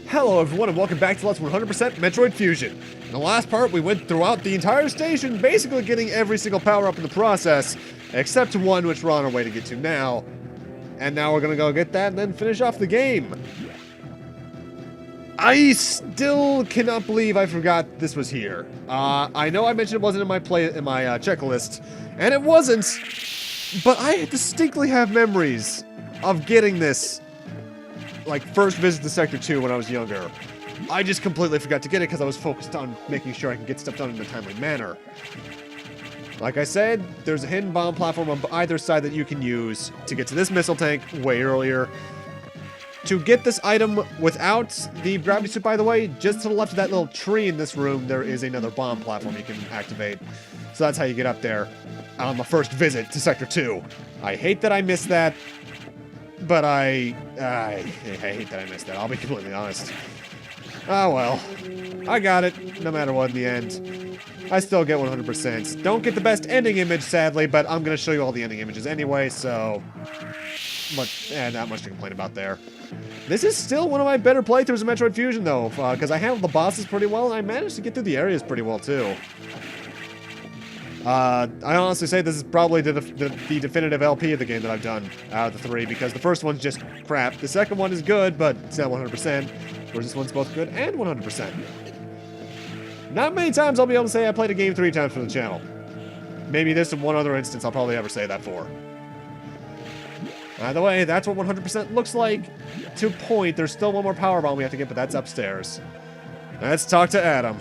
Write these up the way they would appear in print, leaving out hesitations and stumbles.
Hello everyone and welcome back to Let's 100% Metroid Fusion. In the last part, we went throughout the entire station, basically getting every single power-up in the process, except one which we're on our way to get to now. And now we're gonna go get that and then finish off the game. I still cannot believe I forgot this was here. I know I mentioned it wasn't in my checklist, and it wasn't, but I distinctly have memories of getting this like first visit to Sector 2 when I was younger. I just completely forgot to get it because I was focused on making sure I can get stuff done in a timely manner. Like I said, there's a hidden bomb platform on either side that you can use to get to this missile tank way earlier. To get this item without the gravity suit, by the way, just to the left of that little tree in this room, there is another bomb platform you can activate. So that's how you get up there on the first visit to Sector 2. I hate that I missed that. But I hate that I missed that, I'll be completely honest. Oh well. I got it, no matter what in the end. I still get 100%. Don't get the best ending image, sadly, but I'm gonna show you all the ending images anyway, so... not much to complain about there. This is still one of my better playthroughs of Metroid Fusion, though, because I handled the bosses pretty well, and I managed to get through the areas pretty well, too. I honestly say this is probably the definitive LP of the game that I've done out of the three, because the first one's just crap. The second one is good, but it's not 100%, whereas this one's both good and 100%. Not many times I'll be able to say I played a game 3 times for the channel. Maybe this and one other instance I'll probably ever say that for. Either way, that's what 100% looks like. To point, there's still one more power bomb we have to get, but that's upstairs. Let's talk to Adam.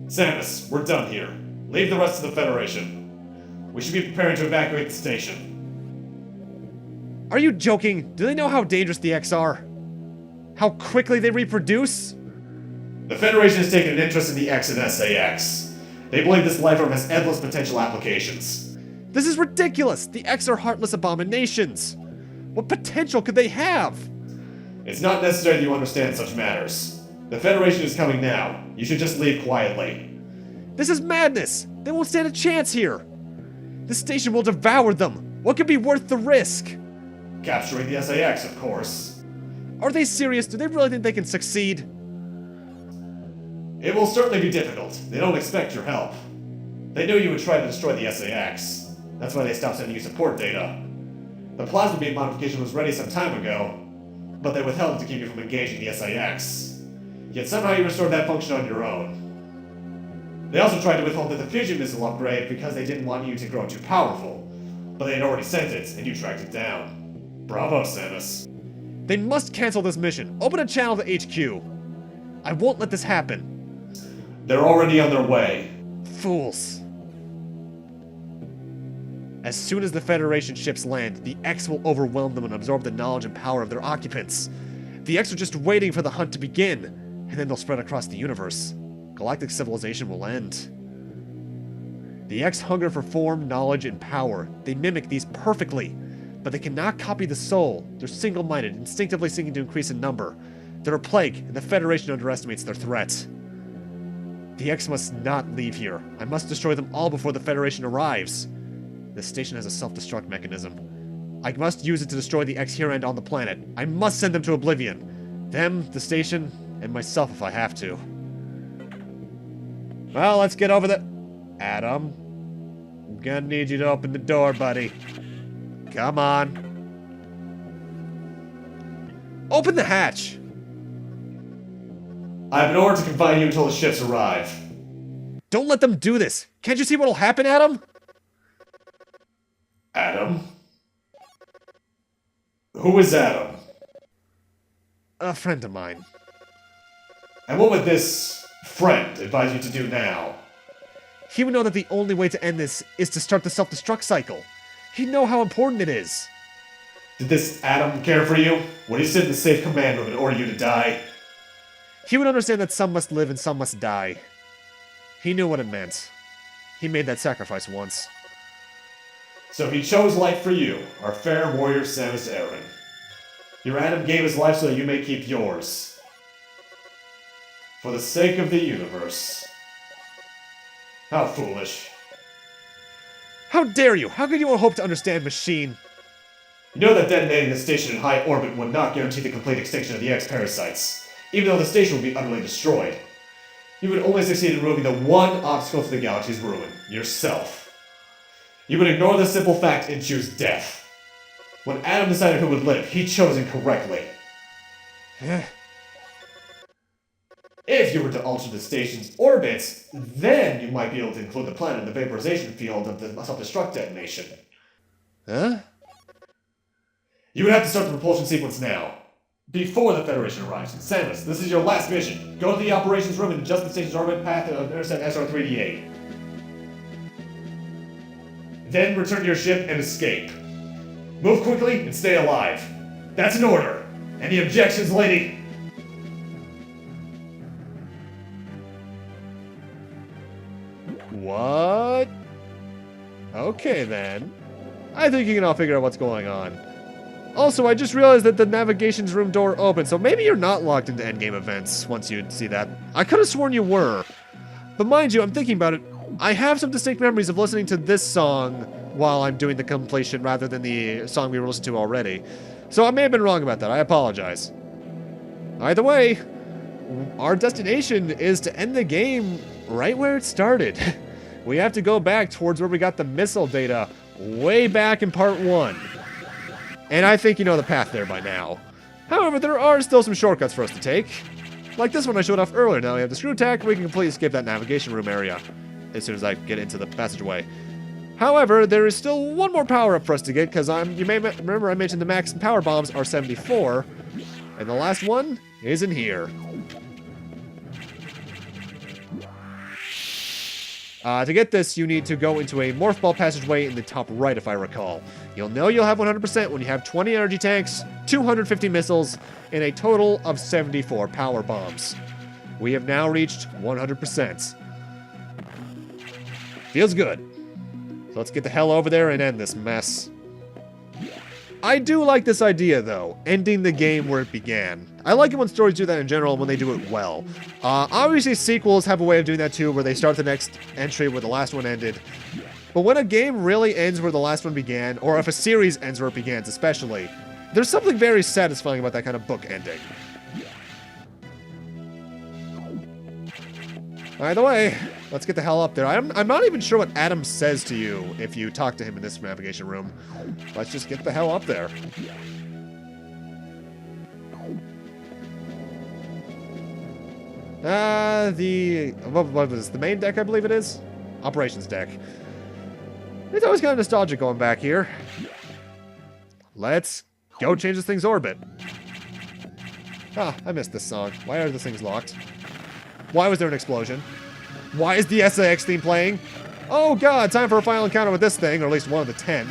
Samus, we're done here. Leave the rest of the Federation. We should be preparing to evacuate the station. Are you joking? Do they know how dangerous the X are? How quickly they reproduce? The Federation has taken an interest in the X and SAS. They believe this life form has endless potential applications. This is ridiculous! The X are heartless abominations! What potential could they have? It's not necessary that you understand such matters. The Federation is coming now. You should just leave quietly. This is madness! They won't stand a chance here! This station will devour them! What could be worth the risk? Capturing the SAS, of course. Are they serious? Do they really think they can succeed? It will certainly be difficult. They don't expect your help. They knew you would try to destroy the SAS. That's why they stopped sending you support data. The plasma beam modification was ready some time ago, but they withheld it to keep you from engaging the SAS. Yet somehow you restored that function on your own. They also tried to withhold the diffusion missile upgrade because they didn't want you to grow too powerful, but they had already sent it, and you tracked it down. Bravo, Samus. They must cancel this mission. Open a channel to HQ. I won't let this happen. They're already on their way. Fools. As soon as the Federation ships land, the X will overwhelm them and absorb the knowledge and power of their occupants. The X are just waiting for the hunt to begin, and then they'll spread across the universe. Galactic civilization will end. The X hunger for form, knowledge, and power. They mimic these perfectly, but they cannot copy the soul. They're single-minded, instinctively seeking to increase in number. They're a plague, and the Federation underestimates their threat. The X must not leave here. I must destroy them all before the Federation arrives. This station has a self-destruct mechanism. I must use it to destroy the X here and on the planet. I must send them to oblivion. Them, the station, and myself if I have to. Well, let's get over the... Adam. I'm gonna need you to open the door, buddy. Come on. Open the hatch! I have an order to confine you until the ships arrive. Don't let them do this! Can't you see what'll happen, Adam? Adam? Who is Adam? A friend of mine. And what would this friend advise you to do now? He would know that the only way to end this is to start the self-destruct cycle. He'd know how important it is. Did this Adam care for you? When he sit in the safe command room and order you to die? He would understand that some must live and some must die. He knew what it meant. He made that sacrifice once. So he chose life for you, our fair warrior Samus Aran. Your Adam gave his life so that you may keep yours. For the sake of the universe. How foolish. How dare you? How could you hope to understand, machine? You know that detonating the station in high orbit would not guarantee the complete extinction of the X-Parasites, even though the station would be utterly destroyed. You would only succeed in removing the one obstacle to the galaxy's ruin, yourself. You would ignore the simple fact and choose death. When Adam decided who would live, he chose incorrectly. If you were to alter the station's orbits, then you might be able to include the planet in the vaporization field of the self-destruct detonation. Huh? You would have to start the propulsion sequence now, before the Federation arrives. Samus, this is your last mission. Go to the operations room and adjust the station's orbit path to intercept SR-3D8. Then return to your ship and escape. Move quickly and stay alive. That's an order. Any objections, lady? What? Okay then. I think you can all figure out what's going on. Also, I just realized that the navigations room door opened, so maybe you're not locked into endgame events once you see that. I could have sworn you were. But mind you, I'm thinking about it. I have some distinct memories of listening to this song while I'm doing the completion rather than the song we were listening to already. So I may have been wrong about that. I apologize. Either way, our destination is to end the game right where it started. We have to go back towards where we got the missile data way back in part 1. And I think you know the path there by now. However, there are still some shortcuts for us to take. Like this one I showed off earlier. Now we have the screw attack, we can completely skip that navigation room area as soon as I get into the passageway. However, there is still one more power-up for us to get, because you may remember I mentioned the max power bombs are 74, and the last one is in here. To get this, you need to go into a morph ball passageway in the top right, if I recall. You'll know you'll have 100% when you have 20 energy tanks, 250 missiles, and a total of 74 power bombs. We have now reached 100%. Feels good. So let's get the hell over there and end this mess. I do like this idea, though, ending the game where it began. I like it when stories do that in general when they do it well. Obviously, sequels have a way of doing that too, where they start the next entry where the last one ended. But when a game really ends where the last one began, or if a series ends where it begins especially, there's something very satisfying about that kind of book ending. Either way, let's get the hell up there. I'm not even sure what Adam says to you if you talk to him in this navigation room. Let's just get the hell up there. What was this? The main deck, I believe it is? Operations deck. It's always kind of nostalgic going back here. Let's go change this thing's orbit. Ah, I missed this song. Why are the things locked? Why was there an explosion? Why is the SAX theme playing? Oh god, time for a final encounter with this thing, or at least one of the 10.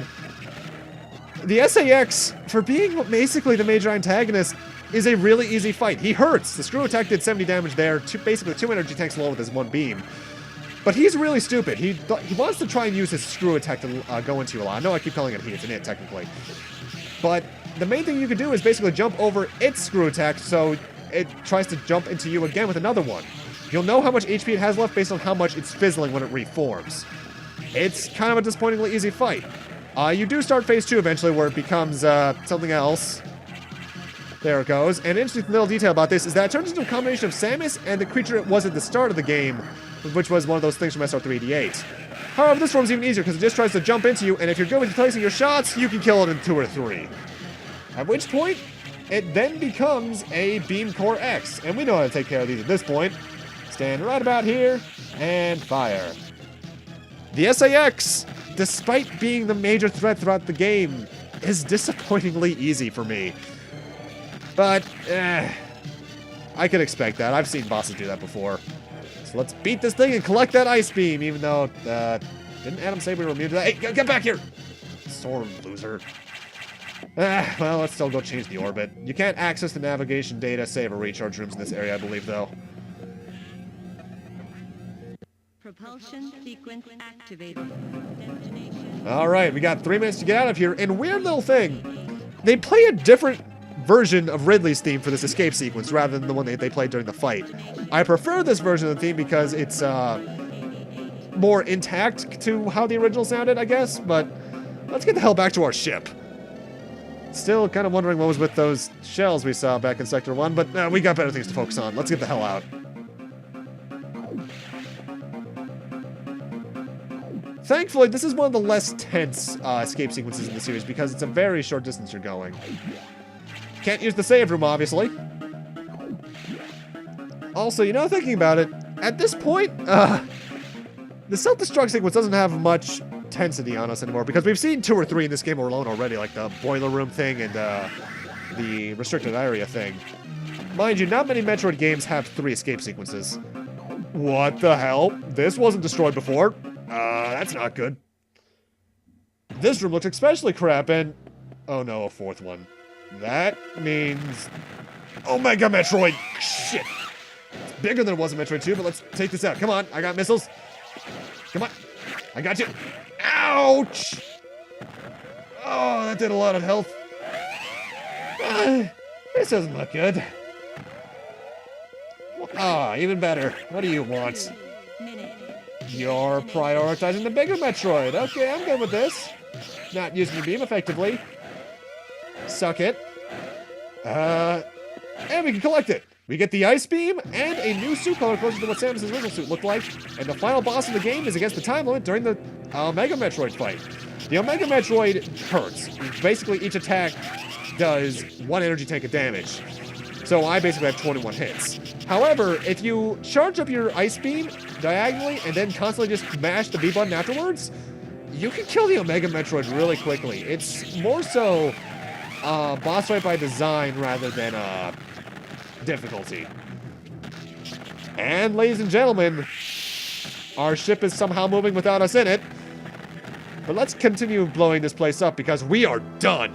The SAX, for being basically the major antagonist, is a really easy fight. He hurts. The screw attack did 70 damage there, basically 2 energy tanks low with his 1 beam. But he's really stupid. He wants to try and use his screw attack to go into you a lot. I know I keep calling it he, it's an it technically. But the main thing you can do is basically jump over its screw attack so it tries to jump into you again with another one. You'll know how much HP it has left based on how much it's fizzling when it reforms. It's kind of a disappointingly easy fight. You do start phase 2 eventually where it becomes something else. There it goes. And an interesting little detail about this is that it turns into a combination of Samus and the creature it was at the start of the game, which was one of those things from SR3D8. However, this form's even easier because it just tries to jump into you, and if you're good with placing your shots, you can kill it in 2 or 3. At which point, it then becomes a Beam Core X, and we know how to take care of these at this point. Stand right about here, and fire. The SAX, despite being the major threat throughout the game, is disappointingly easy for me. But, I could expect that. I've seen bosses do that before. So let's beat this thing and collect that ice beam, even though, didn't Adam say we were immune to that? Hey, get back here! Sword loser. Well, let's still go change the orbit. You can't access the navigation data, save, or recharge rooms in this area, I believe, though. Propulsion sequence activated. Destination. Alright, we got 3 minutes to get out of here, and weird little thing. They play a different version of Ridley's theme for this escape sequence rather than the one they played during the fight. I prefer this version of the theme because it's more intact to how the original sounded, I guess, but let's get the hell back to our ship. Still kind of wondering what was with those shells we saw back in Sector 1, but we got better things to focus on. Let's get the hell out. Thankfully, this is one of the less tense escape sequences in the series because it's a very short distance you're going. Can't use the save room, obviously. Also, you know, thinking about it, at this point, the self-destruct sequence doesn't have much tensity on us anymore because we've seen 2 or 3 in this game alone already, like the boiler room thing and the restricted area thing. Mind you, not many Metroid games have 3 escape sequences. What the hell? This wasn't destroyed before. That's not good. This room looks especially crap, and... oh no, a 4th one. That means... Omega Metroid! Shit! It's bigger than it was in Metroid 2, but let's take this out. Come on, I got missiles. Come on. I got you. Ouch! Oh, that did a lot of health. This doesn't look good. Ah, even better. What do you want? You're prioritizing the bigger Metroid. Okay, I'm good with this. Not using your beam effectively. Suck it. And we can collect it. We get the ice beam and a new suit color closer to what Samus's original suit looked like. And the final boss of the game is against the time limit during the Omega Metroid fight. The Omega Metroid hurts. Basically, each attack does 1 energy tank of damage. So I basically have 21 hits. However, if you charge up your ice beam diagonally and then constantly just mash the B button afterwards, you can kill the Omega Metroid really quickly. It's more so boss fight by design rather than difficulty. And ladies and gentlemen, our ship is somehow moving without us in it. But let's continue blowing this place up because we are done.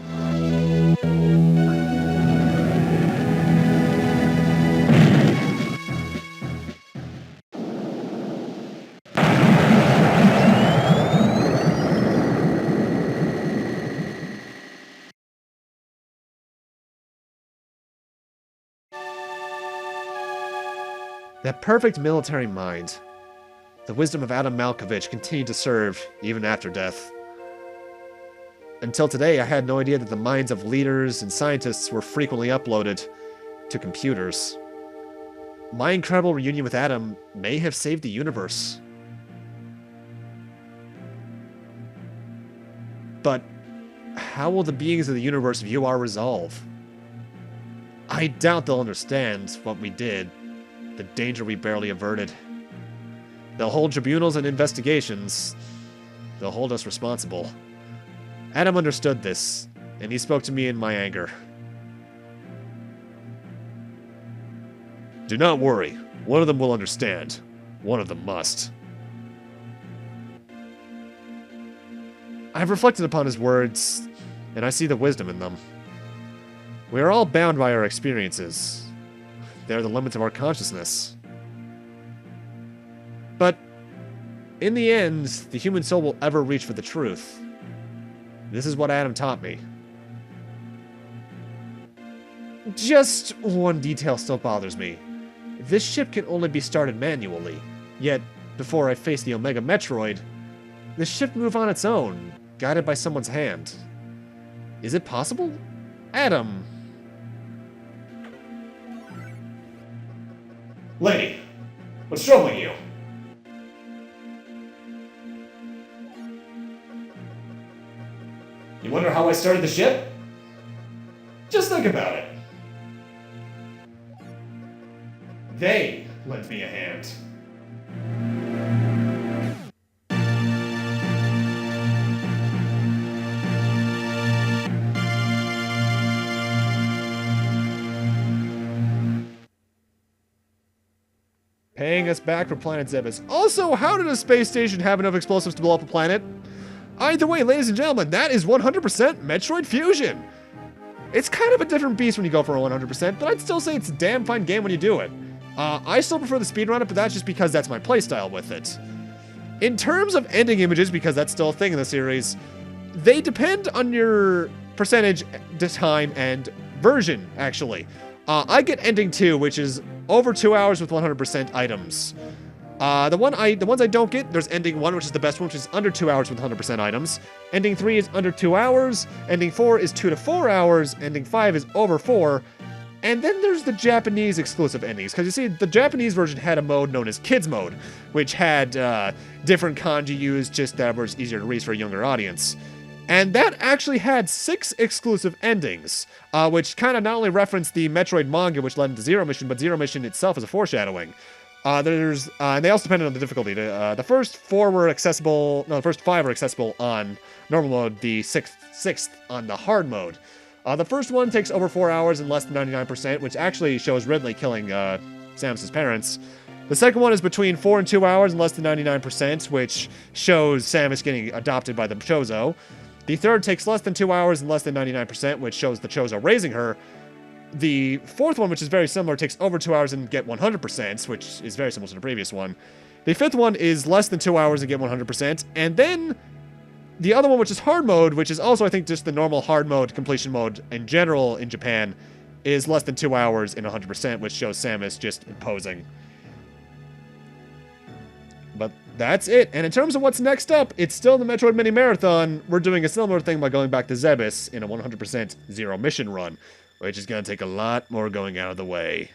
That perfect military mind, the wisdom of Adam Malkovich continued to serve even after death. Until today, I had no idea that the minds of leaders and scientists were frequently uploaded to computers. My incredible reunion with Adam may have saved the universe. But how will the beings of the universe view our resolve? I doubt they'll understand what we did. The danger we barely averted. They'll hold tribunals and investigations. They'll hold us responsible. Adam understood this, and he spoke to me in my anger. Do not worry. One of them will understand. One of them must. I've reflected upon his words, and I see the wisdom in them. We are all bound by our experiences. They're the limits of our consciousness. But, in the end, the human soul will ever reach for the truth. This is what Adam taught me. Just one detail still bothers me. This ship can only be started manually. Yet, before I face the Omega Metroid, the ship moved on its own, guided by someone's hand. Is it possible? Adam... Lady, what's troubling you? You wonder how I started the ship? Just think about it. They lent me a hand. Paying us back for Planet Zebus. Also, how did a space station have enough explosives to blow up a planet? Either way, ladies and gentlemen, that is 100% Metroid Fusion. It's kind of a different beast when you go for a 100%, but I'd still say it's a damn fine game when you do it. I still prefer the speedrun it, but that's just because that's my playstyle with it. In terms of ending images, because that's still a thing in the series, they depend on your percentage, time, and version, actually. I get ending 2, which is over 2 hours with 100% items. The ones I don't get, there's Ending 1, which is the best one, which is under 2 hours with 100% items. Ending 3 is under 2 hours. Ending 4 is 2 to 4 hours. Ending 5 is over 4. And then there's the Japanese exclusive endings, because you see, the Japanese version had a mode known as Kids Mode, which had different kanji used just that was easier to read for a younger audience. And that actually had 6 exclusive endings, which kind of not only referenced the Metroid manga, which led into Zero Mission, but Zero Mission itself is a foreshadowing. And they also depended on the difficulty. The first 4 were accessible, no, the first 5 were accessible on normal mode, the sixth on the hard mode. The first one takes over 4 hours and less than 99%, which actually shows Ridley killing Samus's parents. The second one is between 4 and 2 hours and less than 99%, which shows Samus getting adopted by the Chozo. The third takes less than 2 hours and less than 99%, which shows the Chozo raising her. The fourth one, which is very similar, takes over 2 hours and get 100%, which is very similar to the previous one. The fifth one is less than 2 hours and get 100%. And then the other one, which is hard mode, which is also, I think, just the normal hard mode, completion mode in general in Japan, is less than 2 hours and 100%, which shows Samus just imposing. But that's it. And in terms of what's next up, it's still the Metroid Mini Marathon. We're doing a similar thing by going back to Zebes in a 100% Zero Mission run, which is going to take a lot more going out of the way.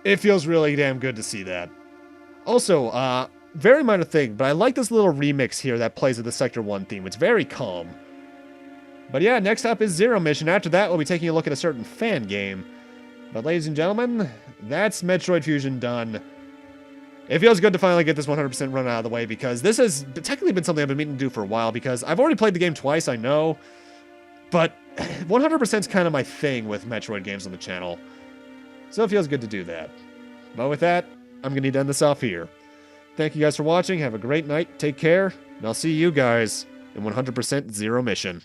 It feels really damn good to see that. Also, very minor thing, but I like this little remix here that plays with the Sector 1 theme. It's very calm. But yeah, next up is Zero Mission. After that, we'll be taking a look at a certain fan game. But ladies and gentlemen, that's Metroid Fusion done. It feels good to finally get this 100% run out of the way, because this has technically been something I've been meaning to do for a while, because I've already played the game twice, I know. But 100% is kind of my thing with Metroid games on the channel. So it feels good to do that. But with that, I'm going to need to end this off here. Thank you guys for watching. Have a great night. Take care. And I'll see you guys in 100% Zero Mission.